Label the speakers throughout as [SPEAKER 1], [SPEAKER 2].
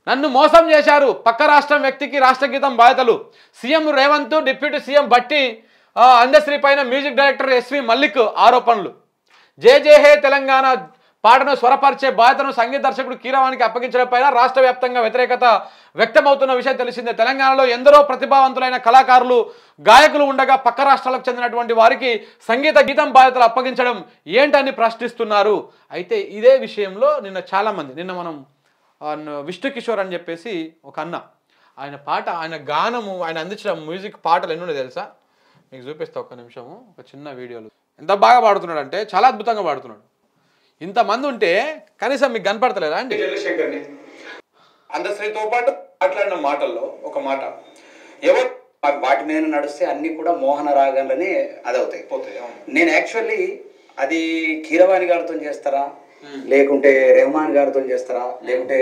[SPEAKER 1] నన్ను మోసం చేశారు, పక్క రాష్ట్రం వ్యక్తికి రాష్ట్ర గీతం బాధ్యతలు. CM Revanth, deputy CM Bhatti Andasri పైన మ్యూజిక్ డైరెక్టర్ ఎస్వి మల్లిక్ ఆరోపణలు. జే జే హే తెలంగాణ పాటను స్వరపరిచే బాధ్యతను సంగీత దర్శకుడు కీరవాణికి అప్పగించడం పైన రాష్ట్ర వ్యాప్తంగా వ్యతిరేకత వ్యక్తమవుతున్న విషయం తెలిసిందే. తెలంగాణలో ఎందరో ప్రతిభావంతులైన కళాకారులు, గాయకులు ఉండగా పక్క రాష్ట్రాలకు చెందినటువంటి వారికి సంగీత గీతం బాధ్యతలు అప్పగించడం ఏంటని ప్రశ్నిస్తున్నారు. అయితే ఇదే విషయంలో నిన్న చాలామంది, నిన్న మనం విష్ణు కిషోర్ అని చెప్పేసి ఒక అన్న, ఆయన పాట, ఆయన గానము, ఆయన అందించిన మ్యూజిక్ పాటలు ఎన్నున్నాయో తెలుసా? మీకు చూపిస్తా ఒక్క నిమిషము, ఒక చిన్న వీడియోలు. ఎంత బాగా పాడుతున్నాడు అంటే చాలా అద్భుతంగా పాడుతున్నాడు. ఇంతమంది ఉంటే కనీసం మీకు కనపడతలేదా అండి?
[SPEAKER 2] చంద్రశేఖర్ని అందశ్రీతో పాటు మాట్లాడిన మాటల్లో ఒక మాట, ఎవరు వాటి మీద నడిస్తే అన్ని కూడా మోహన రాగాలనే అదవుతాయి పోతాయి. నేను యాక్చువల్లీ అది కీరవాణి గారితో చేస్తారా, లేకుంటే రెహమాన్ గారితో చేస్తారా, లేకుంటే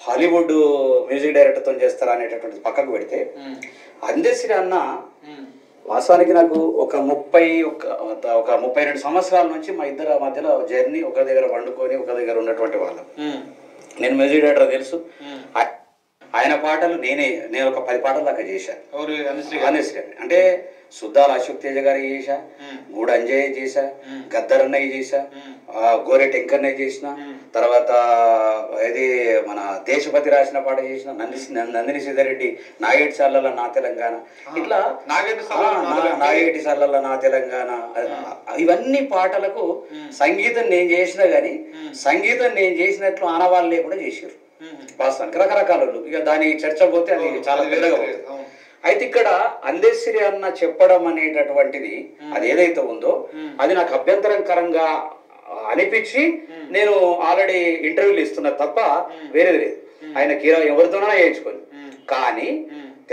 [SPEAKER 2] హాలీవుడ్ మ్యూజిక్ డైరెక్టర్తో చేస్తారా అనేటటువంటిది పక్కకు పెడితే, అందశ్రీ అన్న వాస్తవానికి నాకు ఒక 32 సంవత్సరాల నుంచి మా ఇద్దరు మధ్యలో జర్నీ, ఒక దగ్గర వండుకొని ఒక దగ్గర ఉన్నటువంటి వాళ్ళం. నేను మ్యూజిక్ డైరెక్టర్ తెలుసు, ఆయన పాటలు నేను ఒక 10 పాటలు దాకా చేశాను. అంటే సుద్దాల అశోక్ తేజ గారికి చేశా, గూడ అంజయ్య చేశా, గద్దరన్నయ్య చేశా, గోరె టెంకన్నయ్య చేసిన, తర్వాత ఇది మన దేశపతి రాసిన పాట చేసిన, నందిని సీతారెడ్డి నాగేటి సార్ల నా తెలంగాణ, ఇట్లా నాగేటి సార్ల నా తెలంగాణ, ఇవన్నీ పాటలకు సంగీతం నేను చేసినా గానీ సంగీతం నేను చేసినట్లు ఆనవాళ్ళు లేకుండా చేసారు. వాస్తవానికి రకరకాల ఇక దాని చర్చ పోతే అది చాలా పెద్దగా పోతుంది. అయితే ఇక్కడ అందశ్రీ అన్న చెప్పడం అనేటటువంటిది అది ఏదైతే ఉందో అది నాకు అభ్యంతరకరంగా అనిపించి నేను ఆల్రెడీ ఇంటర్వ్యూలు ఇస్తున్నా తప్ప వేరేది లేదు. ఆయన ఎవరితోనైనా చేయించుకొని, కానీ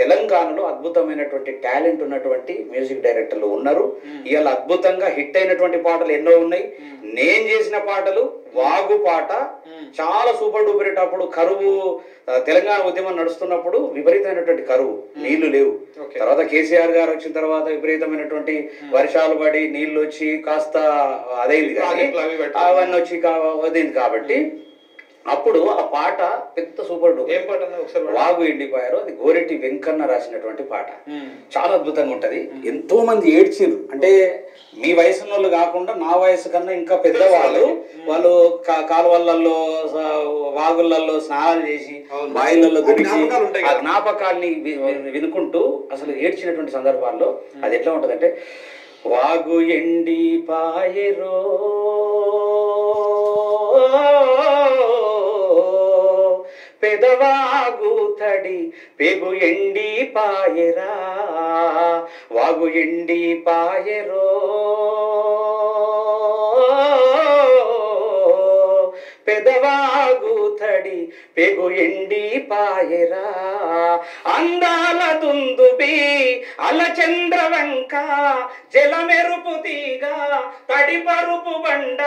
[SPEAKER 2] తెలంగాణలో అద్భుతమైనటువంటి టాలెంట్ ఉన్నటువంటి మ్యూజిక్ డైరెక్టర్లు ఉన్నారు. ఇవాళ అద్భుతంగా హిట్ అయినటువంటి పాటలు ఎన్నో ఉన్నాయి. నేను చేసిన పాటలు, వాగు పాట చాలా సూపర్ డూపర్ హిట్. అప్పుడు కరువు, తెలంగాణ ఉద్యమం నడుస్తున్నప్పుడు విపరీతమైనటువంటి కరువు, నీళ్లు లేవు. తర్వాత కేసీఆర్ గారు వచ్చిన తర్వాత విపరీతమైనటువంటి వర్షాలు పడి నీళ్లు వచ్చి కాస్త అదైంది, అవన్నీ వచ్చి అదైంది. కాబట్టి అప్పుడు ఆ పాట పెద్ద సూపర్ డూపర్. వాగు ఎండిపోయారు, అది గోరెటి వెంకన్న రాసినటువంటి పాట. చాలా అద్భుతంగా ఉంటది. ఎంతో మంది ఏడ్చిరు. అంటే మీ వయసు వాళ్ళు కాకుండా నా వయసు కన్నా ఇంకా పెద్దవాళ్ళు, వాళ్ళు కాలువలలో వాగులలో స్నానాలు చేసి బాయిలలో దొరికి ఆ జ్ఞాపకాల్ని వినుకుంటూ అసలు ఏడ్చినటువంటి సందర్భాల్లో అది ఎట్లా ఉంటదంటే, వాగు ఎండి పాయరో పెదవాగు తడి పెగు ఎండి పాయరా, వాగు ఎండి పాయరో పెదవాగు తడి పెగు ఎండి పాయరా, అందాల దుందుబి అలచంద్రవంక జలమెరుపు తీగ తడి పరుపు బండ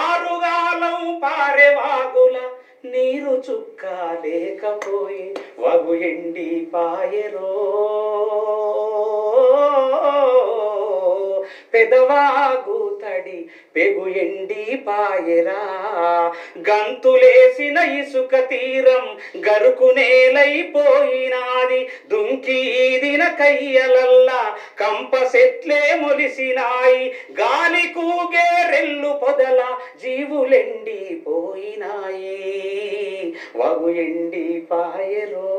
[SPEAKER 2] ఆరుగాలం పారెవాగుల నీరు చుక్క లేకపోయి వగు ఎండి పాయరో పెదవాగు తడి పెగు ఎండి పాయరా, గంతులేసిన ఇసుక తీరం గరుకు నేలైపోయినాది, దుంకి ఈదిన కయ్యలల్లా కంప సెట్లే మొలిసినాయి, గాలి కూగే రెల్లు పొదల జీవులెండి పోయినాయి, వగు ఎండి పాయరో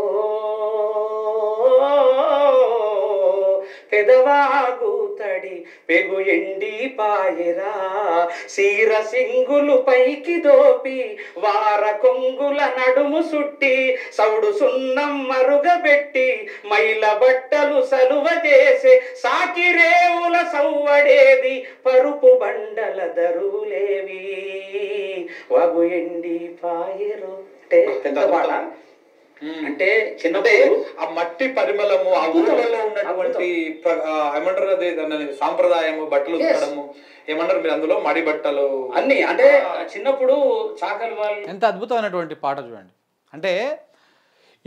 [SPEAKER 2] పెదవాగు తడి పెగు ఎండి పాయరా, సీర సింగులు పైకి దోపి వార కొంగుల నడుము సుట్టి సౌడు సున్నం మరుగబెట్టి మైల బట్టలు సలువ చేసే సాకిరేవుల సవ్వడేది పరుపు బండల దరులేవి, వగు ఎండి పాయరో. అంటే పెద్ద పాట. అంటే చిన్నప్పుడు
[SPEAKER 1] ఆ మట్టి పరిమళము, ఆ ఊళ్ళలో ఉన్నటువంటి ఏమంటారు అది సాంప్రదాయము, బట్టలు ఉతకడము, ఏమంటారు మీరు అందులో మడి బట్టలు
[SPEAKER 2] అన్ని. అంటే చిన్నప్పుడు చాకలి వాళ్ళు
[SPEAKER 1] ఎంత అద్భుతమైనటువంటి పాట చూడండి. అంటే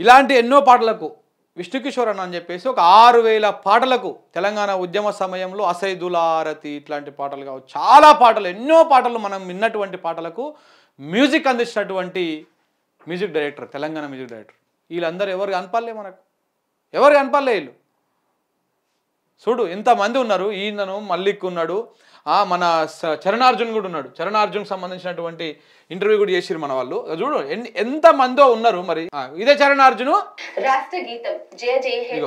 [SPEAKER 1] ఇలాంటి ఎన్నో పాటలకు విష్ణు కిషోర్ అని చెప్పేసి ఒక 6000 పాటలకు తెలంగాణ ఉద్యమ సమయంలో అసైదులారతి ఇట్లాంటి పాటలు కావచ్చు, చాలా పాటలు, ఎన్నో పాటలు మనం విన్నటువంటి పాటలకు మ్యూజిక్ అందించినటువంటి music director, Telangana music director. వీళ్ళందరూ ఎవరు కనపడలే మనకు, ఎవరు కనపడలే వీళ్ళు. చూడు ఎంతమంది ఉన్నారు. ఈయనను మల్లిక్ ఉన్నాడు, మన చరణార్జున్ కూడా ఉన్నాడు. చరణార్జున్కి సంబంధించినటువంటి ఇంటర్వ్యూ కూడా చేసిరు మన వాళ్ళు. చూడు ఎంత మందో ఉన్నారు. మరి ఇదే చరణార్జును
[SPEAKER 3] రాష్ట్ర గీతం జయ జయ హే,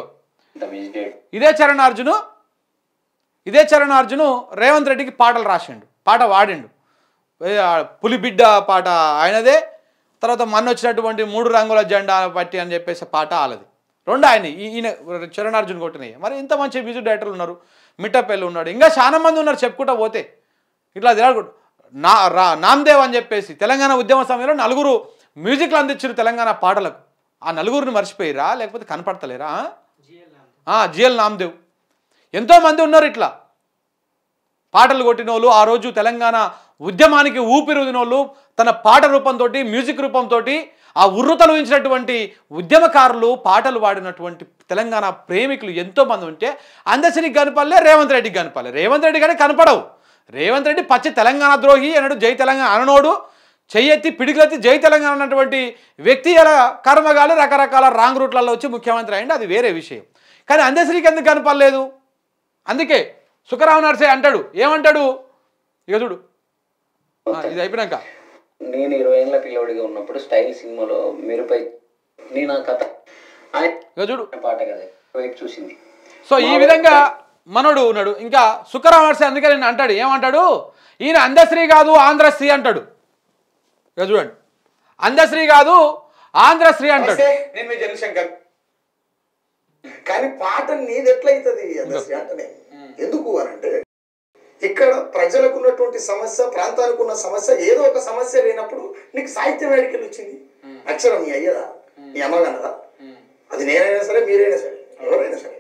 [SPEAKER 1] ఇదే చరణార్జును రేవంత్ రెడ్డికి పాటలు రాసిండు, పాట వాడిండు. పులిబిడ్డ పాట ఆయనదే, తర్వాత మొన్న వచ్చినటువంటి 3 రంగుల జెండా పట్టి అని చెప్పేసి పాట వాళ్ళది. రెండు ఆయన ఈయన చరణార్జున్ కొట్టినాయి. మరి ఇంత మంచి మ్యూజిక్ డైరెక్టర్లు ఉన్నారు. మిట్టపల్లి ఉన్నాడు, ఇంకా చాలా మంది ఉన్నారు చెప్పుకుంటా పోతే. ఇట్లా నామ్దేవ్ అని చెప్పేసి తెలంగాణ ఉద్యమ సమయంలో 4 మ్యూజిక్లు అందించారు తెలంగాణ పాటలకు. ఆ 4ని మర్చిపోయిరా లేకపోతే కనపడతలేరా? జిఎల్ నామ్దేవ్, ఎంతోమంది ఉన్నారు ఇట్లా పాటలు కొట్టిన వాళ్ళు, ఆ రోజు తెలంగాణ ఉద్యమానికి ఊపిరుదిన వాళ్ళు, తన పాట రూపంతో మ్యూజిక్ రూపంతో ఆ ఉర్రుతలు ఇచ్చినటువంటి ఉద్యమకారులు, పాటలు పాడినటువంటి తెలంగాణ ప్రేమికులు ఎంతోమంది ఉంటే అందశ్రీకి కనపడలే, రేవంత్ రెడ్డికి కనపడలే. రేవంత్ రెడ్డి కానీ కనపడవు. రేవంత్ రెడ్డి పచ్చి తెలంగాణ ద్రోహి అన్నాడు, జై తెలంగాణ అననోడు, చెయ్యెత్తి పిడికిలెత్తి జై తెలంగాణ అన్నటువంటి వ్యక్తి అలా కర్మగాలు రకరకాల రాంగ్ రూట్లలో వచ్చి ముఖ్యమంత్రి అయింది, అది వేరే విషయం. కానీ అందశ్రీకి ఎందుకు కనపడలేదు? అందుకే సుఖరావు నర్సే అంటాడు, ఏమంటాడు ఇక చూడు, ఇది అయిపోయినాక.
[SPEAKER 4] నేను 20 ఏళ్ళ పిల్లవాడిగా ఉన్నప్పుడు స్టైల్ సినిమాలో మీరుపై నేను ఆ కథ
[SPEAKER 1] చూడు
[SPEAKER 4] పాట కదా వైపు చూసింది.
[SPEAKER 1] సో ఈ విధంగా మనోడు ఉన్నాడు. ఇంకా సుఖరావు నర్సే అందుకే నేను అంటాడు, ఏమంటాడు, ఈయన అందశ్రీ కాదు ఆంధ్రశ్రీ అంటాడు. ఇక చూడండి, అందశ్రీ కాదు ఆంధ్రశ్రీ అంటాడు.
[SPEAKER 2] నేను మీ జనశంకర్, కానీ పాట నీది ఎట్లయితుంది అందశ్రీ అంటే ఎందుకు అనంటే, ఇక్కడ ప్రజలకు ఉన్నటువంటి సమస్య, ప్రాంతానికి ఉన్న సమస్య, ఏదో ఒక సమస్య లేనప్పుడు నీకు సాహిత్యం వేడికలు వచ్చింది. అక్షరం నీ అయ్యదా, నీ అమ్మగన్నదా, అది నేనైనా సరే మీరైనా సరే ఎవరైనా సరే.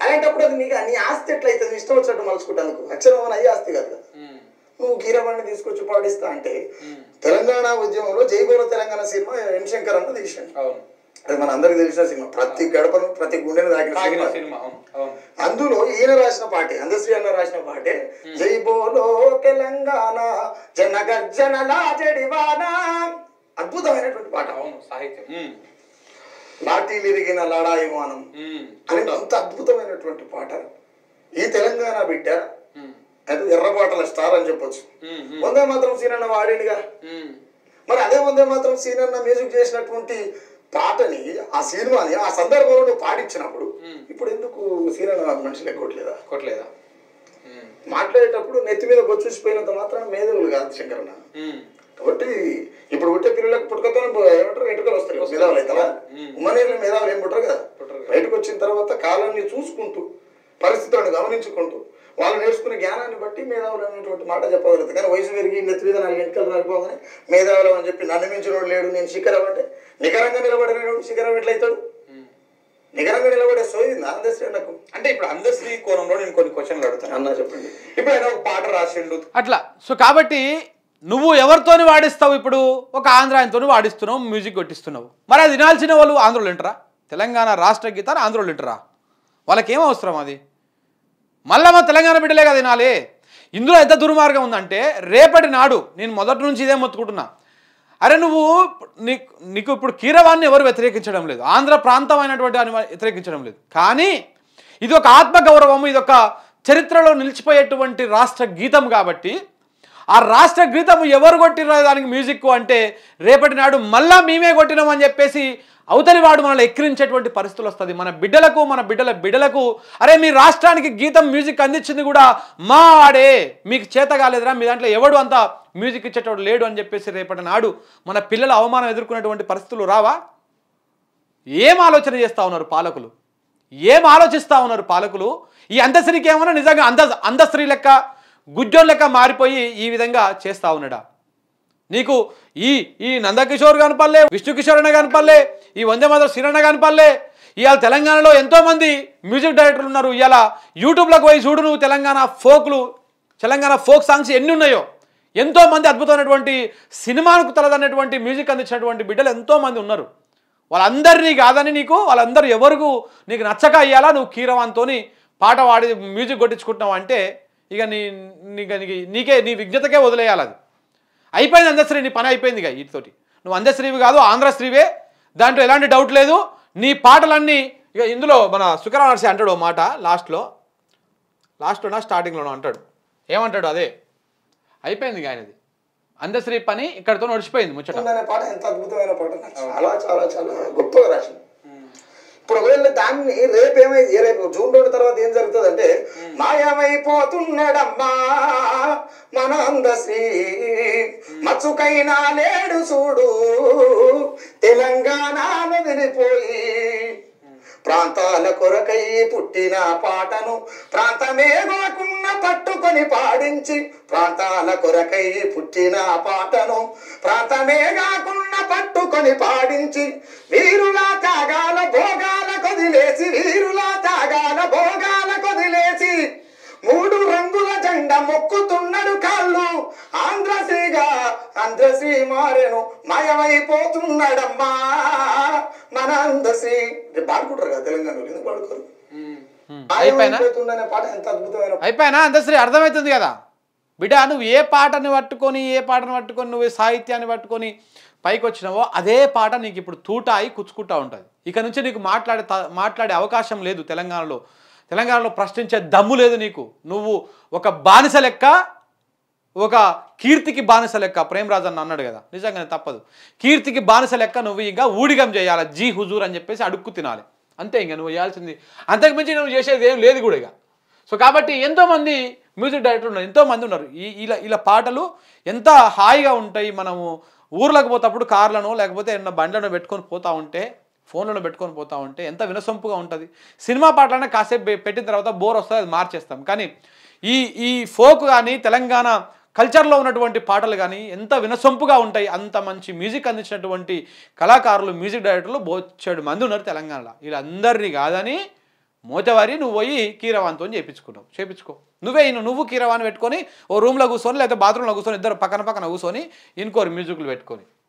[SPEAKER 2] అలాంటప్పుడు అది నీకు నీ ఆస్తి ఎట్లయితుంది, ఇష్టం వచ్చినట్టు మలుచుకుంటాను. అక్షరం అని అయ్యే ఆస్తి కాదు కదా. నువ్వు కీరవాణ్ణి తీసుకొచ్చి పాటిస్తా అంటే, తెలంగాణ ఉద్యమంలో జైబోల తెలంగాణ సినిమా ఎన్ శంకర్ అన్న తీసాను. అది మన అందరికి తెలిసిన సినిమా, ప్రతి గడపను ప్రతి గుండెను తాకిన సినిమా. అందులో ఈయన రాసిన పాటే, అందశ్రీ అన్న రాసిన పాటే, జై బోలో తెలంగాణ జన గర్జనలా జడివాన, అద్భుతమైనటువంటి పాట. సాహిత్యం లాఠీలు ఇరిగిన లడాయి మానం అని అంత అద్భుతమైనటువంటి పాట. ఈ తెలంగాణ బిడ్డ అది ఎర్రపాటల స్టార్ అని చెప్పొచ్చు. వందే మాత్రం సీనన్న వాడినిగా. మరి అదే వందే మాత్రం సీనన్న మ్యూజిక్ చేసినటువంటి పాటని, ఆ సినిమాని ఆ సందర్భంలో నువ్వు పాటించినప్పుడు ఇప్పుడు ఎందుకు సీనన్న మనుషులు కొట్టలేదా? మాట్లాడేటప్పుడు నెత్తి మీద బొచ్చుసిపోయినంత మాత్రం మేధవులు కాదు శంకరన్న. కాబట్టి ఇప్పుడు పుట్టే పిల్లలకు పుట్టుకతో ఏమంటారు, ఎటుకలు వస్తాయి, మేధావులు అవుతారా? ఉమ్మనీళ్ళు మేధావులు ఏం పుట్టరు కదా. బయటకు వచ్చిన తర్వాత కాలాన్ని చూసుకుంటూ, పరిస్థితులను గమనించుకుంటూ, వాళ్ళు నేర్చుకునే జ్ఞానాన్ని బట్టి మేధావులు అనేటువంటి మాట చెప్పగలుగుతారు. కానీ వయసు పెరిగి నెత్తి మీద 4 ఎంటకలు రాలిపోగానే మేధావులు అని చెప్పి నన్ను మించినోడు లేడు, నేను శిఖరం అంటే, నికరంగా నిలబడినోడు శిఖరం ఎట్లయితాడు? నికరంగా నిలబడే సోయింది అందశ్రీ నాకు. అంటే ఇప్పుడు అందశ్రీ కోణంలో నేను కొన్ని క్వశ్చన్లు అడుగుతాను అన్న, చెప్పండి. ఇప్పుడు ఆయన ఒక పాట రాసిండు
[SPEAKER 1] అట్లా. సో కాబట్టి నువ్వు ఎవరితోని వాడిస్తావు? ఇప్పుడు ఒక ఆంధ్ర ఆయనతో వాడిస్తున్నావు, మ్యూజిక్ కొట్టిస్తున్నావు. మరి అది వినాల్సిన వాళ్ళు ఆంధ్రోళ్ళు వింటరా? తెలంగాణ రాష్ట్ర గీతాన్ని ఆంధ్రోళ్ళు వింటరా? వాళ్ళకేం అవసరం అది? మళ్ళా మా తెలంగాణ బిడ్డలే కదా వినాలి. ఇందులో ఎంత దుర్మార్గం ఉందంటే, రేపటి నాడు నేను మొదటి నుంచి ఇదే మొత్తుకుంటున్నా, అరే నువ్వు నీకు ఇప్పుడు కీరవాణ్ణి ఎవరు వ్యతిరేకించడం లేదు, ఆంధ్ర ప్రాంతం అయినటువంటి అని వ్యతిరేకించడం లేదు. కానీ ఇది ఒక ఆత్మగౌరవము, ఇది ఒక చరిత్రలో నిలిచిపోయేటువంటి రాష్ట్ర గీతం. కాబట్టి ఆ రాష్ట్ర గీతము ఎవరు కొట్టిన దానికి మ్యూజిక్ అంటే, రేపటి నాడు మళ్ళా మేమే కొట్టినామని చెప్పేసి అవతలి వాడు మనల్ని ఎక్కిరించేటువంటి పరిస్థితులు వస్తుంది. మన బిడ్డలకు, మన బిడ్డలకు అరే మీ రాష్ట్రానికి గీతం మ్యూజిక్ అందించింది కూడా మా వాడే, మీకు చేత కాలేదురా, మీ దాంట్లో ఎవడు అంత మ్యూజిక్ ఇచ్చేటోడు లేడు అని చెప్పేసి రేపటి నాడు మన పిల్లలు అవమానం ఎదుర్కొనేటువంటి పరిస్థితులు రావా? ఏం ఆలోచన చేస్తూ ఉన్నారు పాలకులు? ఏం ఆలోచిస్తూ ఉన్నారు పాలకులు? ఈ అందశ్రీకి ఏమన్నా నిజంగా అందశ్రీ లెక్క, గుజ్జోన్ లెక్క మారిపోయి ఈ విధంగా చేస్తూ ఉన్నాడా? నీకు ఈ నందకిషోర్ కనపల్లే, విష్ణు కిషోర్ అన్న కనపల్లే, ఈ వందే మాత్రం శ్రీరన్న కనపల్లే. ఇవాళ తెలంగాణలో ఎంతోమంది మ్యూజిక్ డైరెక్టర్లు ఉన్నారు. ఇవాళ యూట్యూబ్లోకి పోయి చూడు నువ్వు, తెలంగాణ ఫోక్ సాంగ్స్ ఎన్ని ఉన్నాయో. ఎంతోమంది అద్భుతమైనటువంటి సినిమాకు తలదన్నటువంటి మ్యూజిక్ అందించినటువంటి బిడ్డలు ఎంతోమంది ఉన్నారు. వాళ్ళందరినీ కాదని వాళ్ళందరూ ఎవరికి నీకు నచ్చక అయ్యాలా నువ్వు కీరవాన్తో పాట పాడి మ్యూజిక్ కొట్టించుకుంటున్నావు అంటే ఇక నీ విజ్ఞతకే వదిలేయాలి. అది అయిపోయింది అందశ్రీ, నీ పని అయిపోయింది ఇక వీటితోటి. నువ్వు అందశ్రీవి కాదు ఆంధ్రశ్రీవే, దాంట్లో ఎలాంటి డౌట్ లేదు. నీ పాటలన్నీ ఇక ఇందులో మన సుకరానర్సి అంటాడు ఓ మాట లాస్ట్లోనా స్టార్టింగ్లోనో అంటాడు. ఏమంటాడు? అదే అయిపోయింది ఆయనది, అందశ్రీ పని ఇక్కడతో నడిచిపోయింది ముచ్చట.
[SPEAKER 5] పాట ఎంత అద్భుతమైన పాట, చాలా చాలా చాలా గొప్పగా రాసింది. ఇప్పుడు ఒకవేళ దాన్ని రేపు జూన్ 2 తర్వాత ఏం జరుగుతుంది అంటే, మాయమైపోతున్నాడమ్మా మన అందశ్రీ, మచ్చుకైనా లేడు చూడు తెలంగాణను విడిపోయి, ప్రాంతాల కొరకై పుట్టిన పాటను ప్రాంతమే కాకుండా పట్టుకొని పాడించి, ప్రాంతాల కొరకై పుట్టిన పాటను ప్రాంతమే కాకుండా పట్టుకొని పాడించి, వీరుల త్యాగాల భోగాల కొదిలేసి, వీరుల త్యాగాల భోగాల కొదిలేసి, 3 రంగుల జెండా మొక్కుతున్నాడు కాళ్ళు ఆంధ్రశ్రీగా, ఆంధ్రశ్రీ మారెను మాయమైపోతున్నాడమ్మా మన అందశ్రీ. పాడుకుంటారు కదా తెలంగాణలో, ఎందుకు పాడుకోరు? మాయమైపోతుందనే పాట ఎంత అద్భుతమైన.
[SPEAKER 1] అయిపోయినా అందశ్రీ అర్థమవుతుంది కదా బిడ్డ, నువ్వు ఏ పాటని పట్టుకొని నువ్వు సాహిత్యాన్ని పట్టుకొని పైకి వచ్చినావో అదే పాట నీకు ఇప్పుడు తూటాయి కుచ్చుకుంటా ఉంటుంది. ఇక నుంచి నీకు మాట్లాడే అవకాశం లేదు. తెలంగాణలో ప్రశ్నించే దమ్ము లేదు నీకు. నువ్వు ఒక బానిస లెక్క, ఒక కీర్తికి బానిస లెక్క. ప్రేమరాజ్ అన్న అన్నాడు కదా, నిజంగానే తప్పదు. కీర్తికి బానిస లెక్క నువ్వు ఇంకా ఊడిగం చేయాలి, జీ హుజూర్ అని చెప్పేసి అడుక్కు తినాలి అంతే. ఇంకా నువ్వు చేయాల్సింది అంతకుమించి నువ్వు చేసేది ఏం లేదు కూడా ఇక. సో కాబట్టి ఎంతోమంది మ్యూజిక్ డైరెక్టర్లు ఉన్నారు, ఎంతోమంది ఉన్నారు. ఇలా పాటలు ఎంత హాయిగా ఉంటాయి. మనము ఊర్లకు పోతప్పుడు కార్లను లేకపోతే ఏమన్నా బండ్లను పెట్టుకొని పోతూ ఉంటే, ఫోన్లను పెట్టుకొని పోతూ ఉంటే ఎంత వినసొంపుగా ఉంటుంది. సినిమా పాటలనే కాసేపు పెట్టిన తర్వాత బోర్ వస్తుంది, అది మార్చేస్తాం. కానీ ఈ ఫోక్ కానీ తెలంగాణ కల్చర్లో ఉన్నటువంటి పాటలు కానీ ఎంత వినసొంపుగా ఉంటాయి. అంత మంచి మ్యూజిక్ అందించినటువంటి కళాకారులు, మ్యూజిక్ డైరెక్టర్లు బోచ్చేడు మంది ఉన్నారు తెలంగాణలో. వీళ్ళందరినీ కాదని మోతవారి నువ్వు పోయి కీరవాన్తో చేపించుకో. నువ్వు కీరవాన్ పెట్టుకొని ఓ రూమ్లో కూర్చొని లేకపోతే బాత్రూంలో కూర్చొని, ఇద్దరు పక్కన కూర్చొని ఇన్కోరు మ్యూజిక్లు పెట్టుకొని